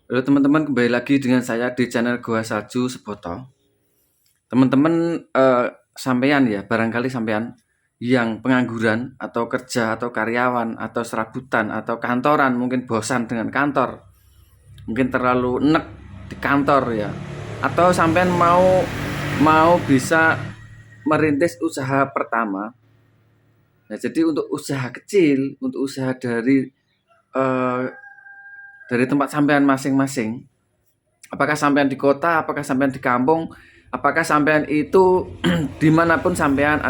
Halo teman-teman, kembali lagi dengan saya di channel Gua Salju Seboto. Teman-teman, sampean ya, barangkali sampean yang pengangguran atau kerja atau karyawan atau serabutan atau kantoran, mungkin bosan dengan kantor, mungkin terlalu enek di kantor ya, atau sampean mau mau bisa merintis usaha pertama. Nah, jadi untuk usaha kecil, untuk usaha eh, dari tempat sampean masing-masing. Apakah sampean di kota, apakah sampean di kampung, apakah sampean itu dimanapun sampean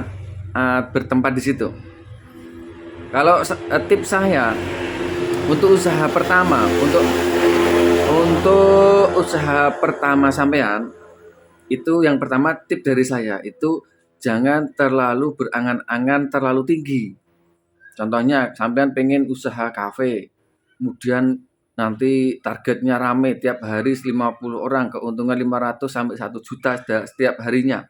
bertempat di situ. Kalau tips saya untuk usaha pertama, untuk usaha pertama sampean itu yang pertama tip dari saya itu jangan terlalu berangan-angan terlalu tinggi. Contohnya sampean pengen usaha kafe, kemudian nanti targetnya rame tiap hari 50 orang, keuntungan 500 sampai 1 juta setiap harinya.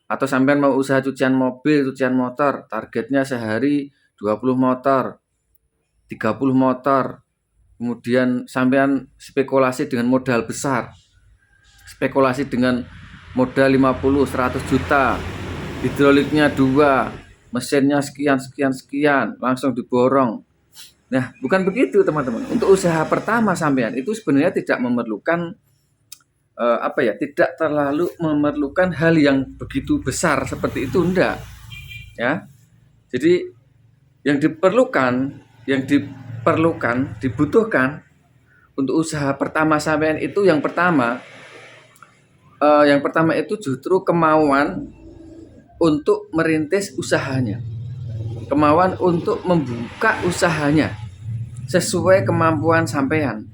Atau sampean mau usaha cucian mobil, cucian motor, targetnya sehari 20 motor, 30 motor. Kemudian sampean spekulasi dengan modal besar. Spekulasi dengan modal 50, 100 juta. Hidroliknya 2, mesinnya sekian sekian sekian, langsung diborong. Nah, bukan begitu teman-teman. Untuk usaha pertama sampean itu sebenarnya tidak memerlukan tidak terlalu memerlukan hal yang begitu besar seperti itu, enggak. Ya. Jadi dibutuhkan untuk usaha pertama sampean itu yang pertama itu justru kemauan untuk merintis usahanya. Kemauan untuk membuka usahanya sesuai kemampuan sampean.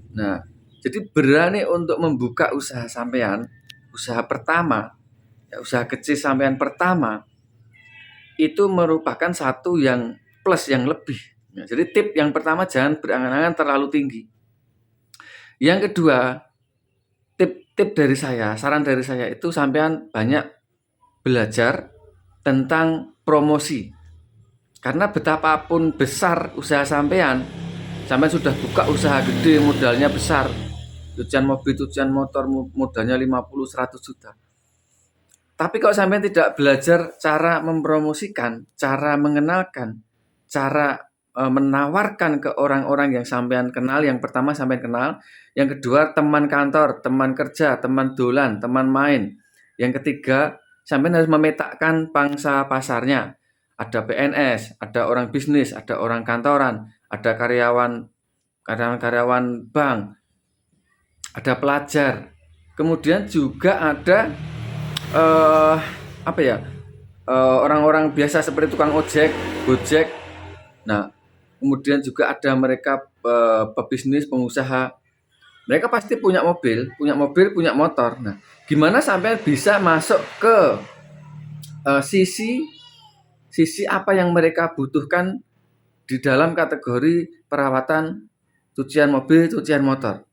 Nah, jadi berani untuk membuka usaha sampean, usaha pertama, ya, usaha kecil sampean pertama, itu merupakan satu yang plus yang lebih. Ya, jadi tip yang pertama jangan berangan-angan terlalu tinggi. Yang kedua, tip dari saya, saran dari saya itu sampean banyak belajar tentang promosi. Karena betapapun besar usaha sampean sudah buka usaha gede, modalnya besar. Cucian mobil, cucian motor modalnya 50, 100 juta. Tapi kalau sampean tidak belajar cara mempromosikan, cara mengenalkan, cara menawarkan ke orang-orang yang sampean kenal, yang pertama sampean kenal, yang kedua teman kantor, teman kerja, teman dolan, teman main. Yang ketiga, sampean harus memetakan pangsa pasarnya. Ada PNS, ada orang bisnis, ada orang kantoran, ada karyawan bank, ada pelajar. Kemudian juga ada eh apa ya? Orang-orang biasa seperti tukang ojek, Gojek. Nah, kemudian juga ada mereka pebisnis, pengusaha. Mereka pasti punya motor. Nah, gimana sampai bisa masuk ke sisi sisi apa yang mereka butuhkan di dalam kategori perawatan cucian mobil, cucian motor.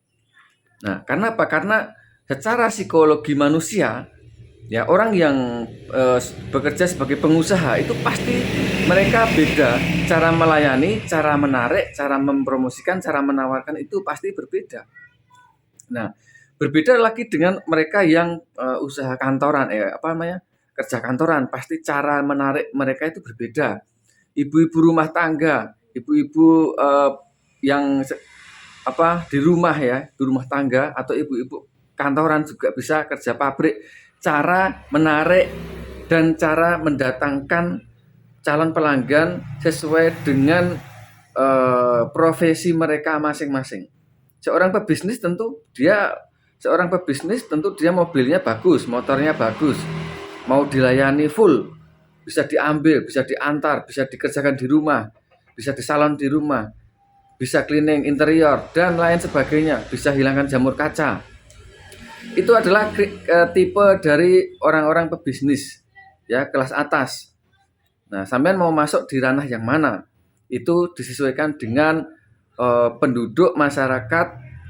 Nah, karena apa? Karena secara psikologi manusia, ya orang yang bekerja sebagai pengusaha itu pasti mereka beda cara melayani, cara menarik, cara mempromosikan, cara menawarkan itu pasti berbeda. Nah, berbeda lagi dengan mereka yang usaha kantoran, kerja kantoran, pasti cara menarik mereka itu berbeda. Ibu-ibu rumah tangga, ibu-ibu yang di rumah ya, di rumah tangga atau ibu-ibu kantoran juga bisa kerja pabrik. Cara menarik dan cara mendatangkan calon pelanggan sesuai dengan profesi mereka masing-masing. Seorang pebisnis tentu dia mobilnya bagus, motornya bagus, mau dilayani full, bisa diambil, bisa diantar, bisa dikerjakan di rumah, bisa di salon di rumah, bisa cleaning interior dan lain sebagainya, bisa hilangkan jamur kaca. Itu adalah tipe dari orang-orang pebisnis ya, kelas atas. Nah, sampean mau masuk di ranah yang mana? Itu disesuaikan dengan penduduk masyarakat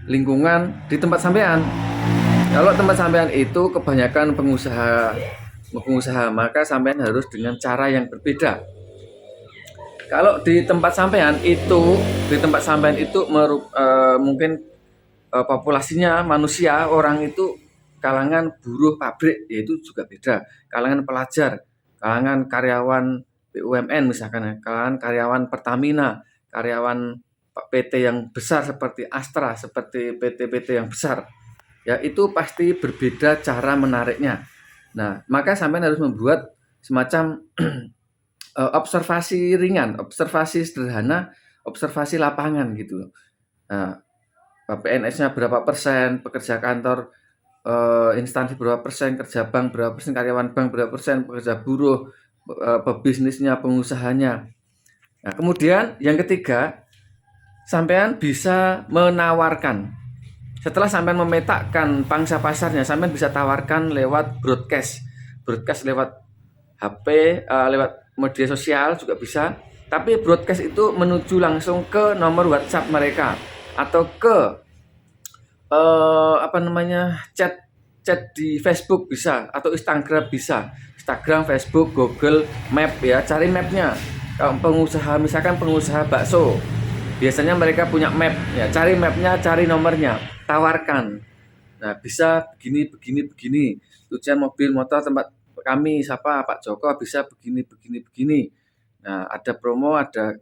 lingkungan di tempat sampean. Kalau tempat sampean itu kebanyakan pengusaha, maka sampean harus dengan cara yang berbeda. Kalau di tempat sampean itu mungkin populasinya manusia, orang itu kalangan buruh pabrik, yaitu juga beda. Kalangan pelajar, kalangan karyawan BUMN misalkan, kalangan karyawan Pertamina, karyawan PT yang besar seperti Astra, seperti PT-PT yang besar, ya itu pasti berbeda cara menariknya. Nah, maka sampean harus membuat semacam observasi ringan, observasi sederhana, observasi lapangan gitu. Nah, PNS-nya berapa persen, pekerja kantor instansi berapa persen, kerja bank berapa persen, karyawan bank berapa persen, pekerja buruh, pebisnisnya, pengusahanya. Nah, kemudian yang ketiga, sampean bisa menawarkan. Setelah sampean memetakan pangsa pasarnya, sampean bisa tawarkan lewat broadcast. Broadcast lewat HP, lewat media sosial juga bisa. Tapi broadcast itu menuju langsung ke nomor WhatsApp mereka atau ke chat di Facebook bisa atau Instagram bisa. Instagram, Facebook, Google Map ya, cari mapnya. Kalau pengusaha misalkan pengusaha bakso, biasanya mereka punya map ya, cari mapnya, cari nomornya, tawarkan. Nah, bisa begini. Tujuan mobil motor tempat kami siapa Pak Joko bisa begini. Nah, ada promo, ada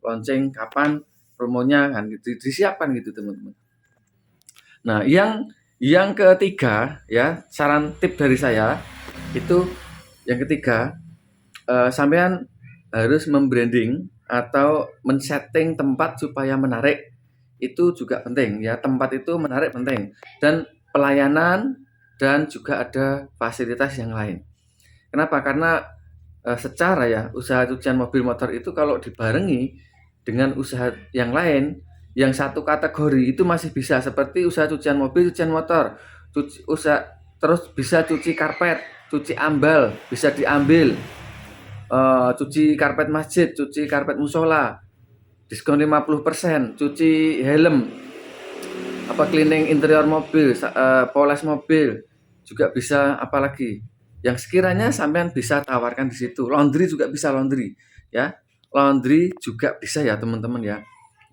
launching kapan promonya kan gitu, disiapkan gitu teman-teman. Nah, yang ketiga ya, saran tip dari saya itu yang ketiga, sampean harus membranding atau men-setting tempat supaya menarik. Itu juga penting ya, tempat itu menarik penting, dan pelayanan dan juga ada fasilitas yang lain. Kenapa? Karena secara ya usaha cucian mobil motor itu kalau dibarengi dengan usaha yang lain, yang satu kategori itu masih bisa, seperti usaha cucian mobil, cucian motor, terus bisa cuci karpet, cuci ambal, bisa diambil, cuci karpet masjid, cuci karpet musola, diskon 50%, cuci helm, cleaning interior mobil, poles mobil, juga bisa, apalagi yang sekiranya sampean bisa tawarkan di situ. Laundry juga bisa, laundry ya. Laundry juga bisa ya teman-teman ya.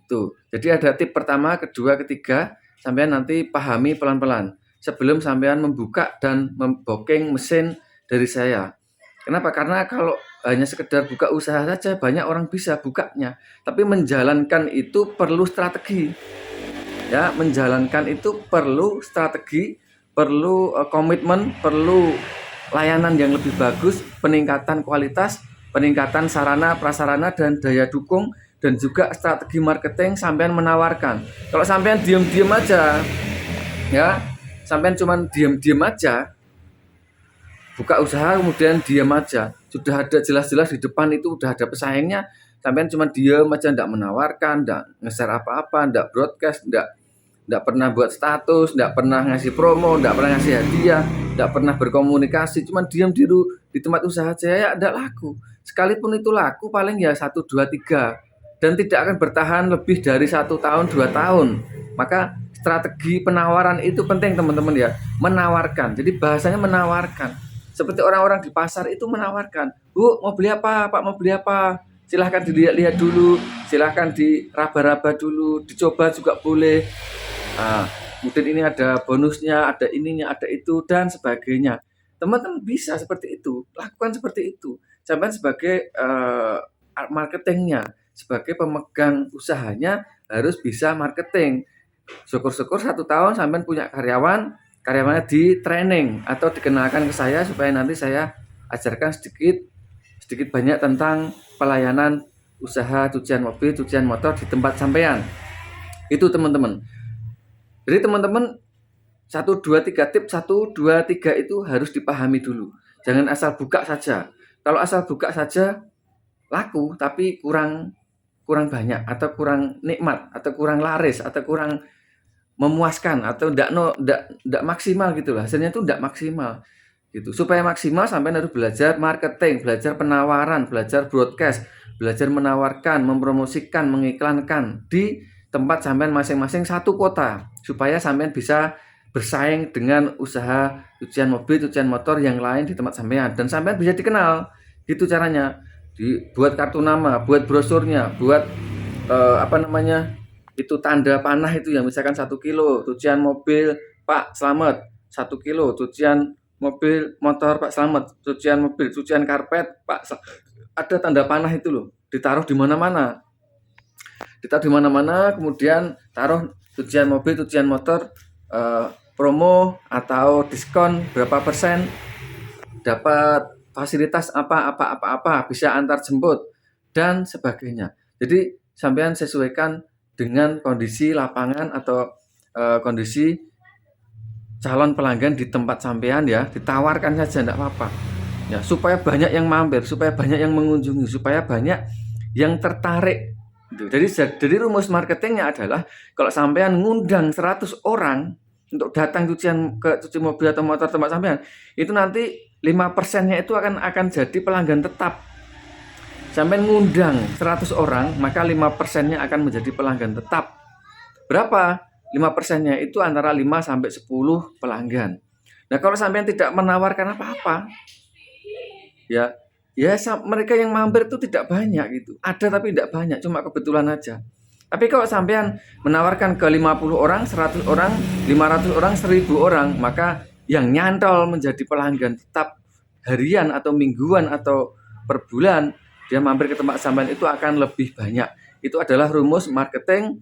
Itu. Jadi ada tip pertama, kedua, ketiga, sampean nanti pahami pelan-pelan sebelum sampean membuka dan membooking mesin dari saya. Kenapa? Karena kalau hanya sekedar buka usaha saja banyak orang bisa bukanya, tapi menjalankan itu perlu strategi. Ya, menjalankan itu perlu strategi, perlu komitmen, perlu layanan yang lebih bagus, peningkatan kualitas, peningkatan sarana prasarana dan daya dukung, dan juga strategi marketing sampean menawarkan. Kalau sampean diam-diam aja ya, sampean cuman diam-diam aja buka usaha kemudian diam aja, sudah ada jelas-jelas di depan itu udah ada pesaingnya, sampean cuma diam aja, enggak menawarkan, enggak nge-share apa-apa, enggak broadcast, enggak pernah buat status, enggak pernah ngasih promo, enggak pernah ngasih hadiah, enggak pernah berkomunikasi, cuma diam di tempat usaha aja, ya enggak laku. Sekalipun itu laku paling ya 1, 2, 3, dan tidak akan bertahan lebih dari 1 tahun, 2 tahun. Maka strategi penawaran itu penting teman-teman ya, menawarkan. Jadi bahasanya menawarkan. Seperti orang-orang di pasar itu menawarkan, Bu, mau beli apa? Pak, mau beli apa? Silahkan dilihat-lihat dulu, silahkan diraba-raba dulu, dicoba juga boleh. Nah, kemudian ini ada bonusnya, ada ininya, ada itu, dan sebagainya. Teman-teman bisa seperti itu, lakukan seperti itu. Sampai sebagai marketingnya, sebagai pemegang usahanya harus bisa marketing. Syukur-syukur 1 tahun sampai punya karyawannya di training atau dikenalkan ke saya supaya nanti saya ajarkan sedikit banyak tentang pelayanan usaha cucian mobil, cucian motor di tempat sampean. Itu teman-teman. Jadi teman-teman 1, 2, 3 tips, 1, 2, 3 itu harus dipahami dulu. Jangan asal buka saja. Kalau asal buka saja laku tapi kurang banyak, atau kurang nikmat, atau kurang laris, atau kurang memuaskan, atau enggak maksimal gitu lah. Hasilnya itu enggak maksimal gitu. Supaya maksimal sampai harus belajar marketing, belajar penawaran, belajar broadcast, belajar menawarkan, mempromosikan, mengiklankan di tempat sampean masing-masing satu kota, supaya sampean bisa bersaing dengan usaha cucian mobil, cucian motor yang lain di tempat sampean, dan sampean bisa dikenal. Gitu caranya. Buat kartu nama, buat brosurnya, buat itu tanda panah itu yang misalkan 1 kilo, cucian mobil Pak Slamet 1 kilo, cucian mobil motor Pak Slamet, cucian mobil, cucian karpet Pak ada tanda panah itu loh, ditaruh di mana-mana. Ditaruh di mana-mana, kemudian taruh cucian mobil, cucian motor, promo atau diskon berapa persen, dapat fasilitas apa, bisa antar jemput dan sebagainya. Jadi sampean sesuaikan dengan kondisi lapangan atau kondisi calon pelanggan di tempat sampean ya, ditawarkan saja enggak apa-apa. Ya, supaya banyak yang mampir, supaya banyak yang mengunjungi, supaya banyak yang tertarik. Jadi rumus marketingnya adalah kalau sampean ngundang 100 orang untuk datang cuci mobil atau motor tempat sampean, itu nanti 5%-nya itu akan jadi pelanggan tetap. Sampean ngundang 100 orang, maka 5%-nya akan menjadi pelanggan tetap. Berapa? 5%-nya itu antara 5 sampai 10 pelanggan. Nah, kalau sampean tidak menawarkan apa-apa, ya mereka yang mampir itu tidak banyak gitu. Ada tapi tidak banyak, cuma kebetulan aja. Tapi kalau sampean menawarkan ke 50 orang, 100 orang, 500 orang, 1000 orang, maka yang nyantol menjadi pelanggan tetap harian atau mingguan atau per bulan, dia mampir ke tempat sampean itu akan lebih banyak. Itu adalah rumus marketing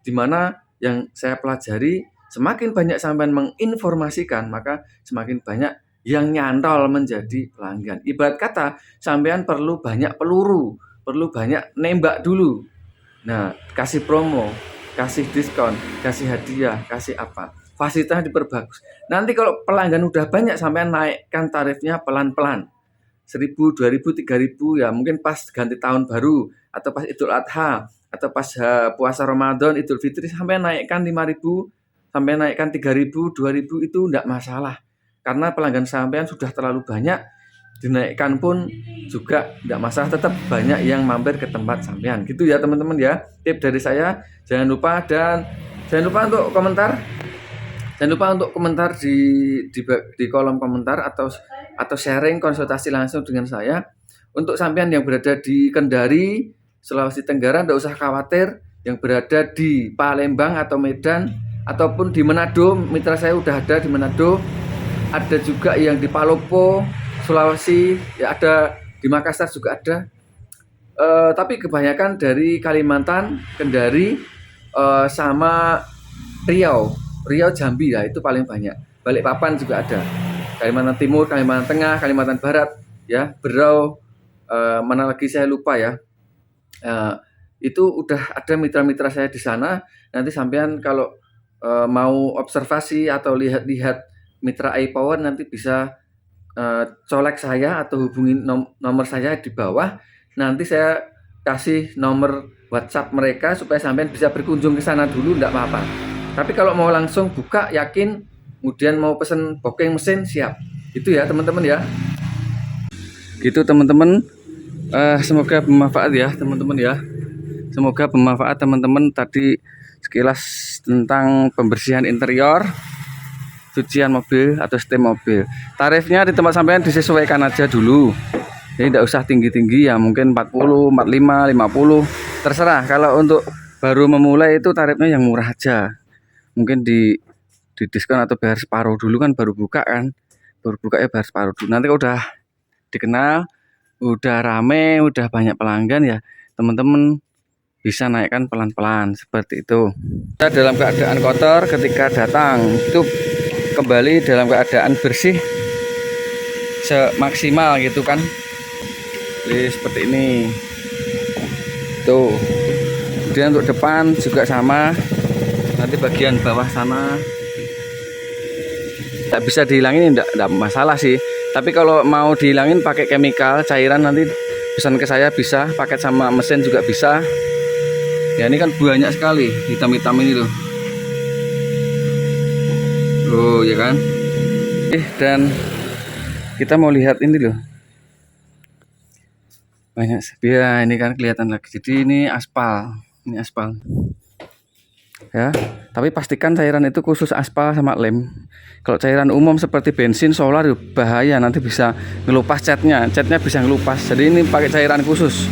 di mana yang saya pelajari, semakin banyak sampean menginformasikan, maka semakin banyak yang nyantol menjadi pelanggan. Ibarat kata, sampean perlu banyak peluru, perlu banyak nembak dulu. Nah, kasih promo, kasih diskon, kasih hadiah, kasih apa. Fasilitasnya diperbagus. Nanti kalau pelanggan udah banyak, sampean naikkan tarifnya pelan-pelan. 1.000, 2.000, 3.000 ya mungkin pas ganti tahun baru atau pas Idul Adha atau pas puasa Ramadan, Idul Fitri, sampai naikkan 5.000, sampai naikkan 3.000, 2.000 itu enggak masalah. Karena pelanggan sampean sudah terlalu banyak, dinaikkan pun juga enggak masalah, tetap banyak yang mampir ke tempat sampean. Gitu ya teman-teman ya. Tip dari saya, jangan lupa untuk komentar. Jangan lupa untuk komentar di kolom komentar atau sharing konsultasi langsung dengan saya. Untuk sampean yang berada di Kendari, Sulawesi Tenggara, tidak usah khawatir. Yang berada di Palembang atau Medan ataupun di Manado, mitra saya udah ada di Manado. Ada juga yang di Palopo, Sulawesi, ya ada di Makassar juga ada. Tapi kebanyakan dari Kalimantan, Kendari, sama Riau, Jambi ya itu paling banyak. Balikpapan juga ada. Kalimantan Timur, Kalimantan Tengah, Kalimantan Barat, ya Berau, mana lagi saya lupa ya. Itu udah ada mitra-mitra saya di sana. Nanti sampean kalau mau observasi atau lihat mitra iPower nanti bisa colek saya atau hubungi nomor saya di bawah. Nanti saya kasih nomor WhatsApp mereka supaya sampean bisa berkunjung ke sana dulu, enggak apa-apa. Tapi kalau mau langsung buka yakin, kemudian mau pesen booking mesin siap. Itu ya teman-teman ya. Gitu teman-teman. Semoga bermanfaat ya teman-teman ya. Semoga bermanfaat teman-teman tadi sekilas tentang pembersihan interior, cucian mobil atau setim mobil. Tarifnya di tempat sampean disesuaikan aja dulu. Jadi tidak usah tinggi-tinggi ya, mungkin 40, 45, 50. Terserah. Kalau untuk baru memulai itu tarifnya yang murah aja. Mungkin di diskon atau bayar separuh dulu kan baru buka kan. Baru buka ya bayar separuh dulu. Nanti kalau udah dikenal, udah rame, udah banyak pelanggan ya, teman-teman bisa naikkan pelan-pelan seperti itu. Kita dalam keadaan kotor ketika datang itu kembali dalam keadaan bersih semaksimal gitu kan. Jadi seperti ini. Tuh. Kemudian untuk depan juga sama. Nanti bagian bawah sana tidak bisa dihilangin, tidak masalah sih. Tapi kalau mau dihilangin pakai chemical cairan nanti pesan ke saya bisa, paket sama mesin juga bisa. Ya ini kan banyak sekali hitam-hitam ini loh. Oh ya kan. Dan kita mau lihat ini loh. Banyak. Ya ini kan kelihatan lagi. Jadi ini aspal. Ini aspal. Ya, tapi pastikan cairan itu khusus aspal sama lem. Kalau cairan umum seperti bensin, solar bahaya, nanti bisa ngelupas catnya bisa ngelupas. Jadi ini pakai cairan khusus.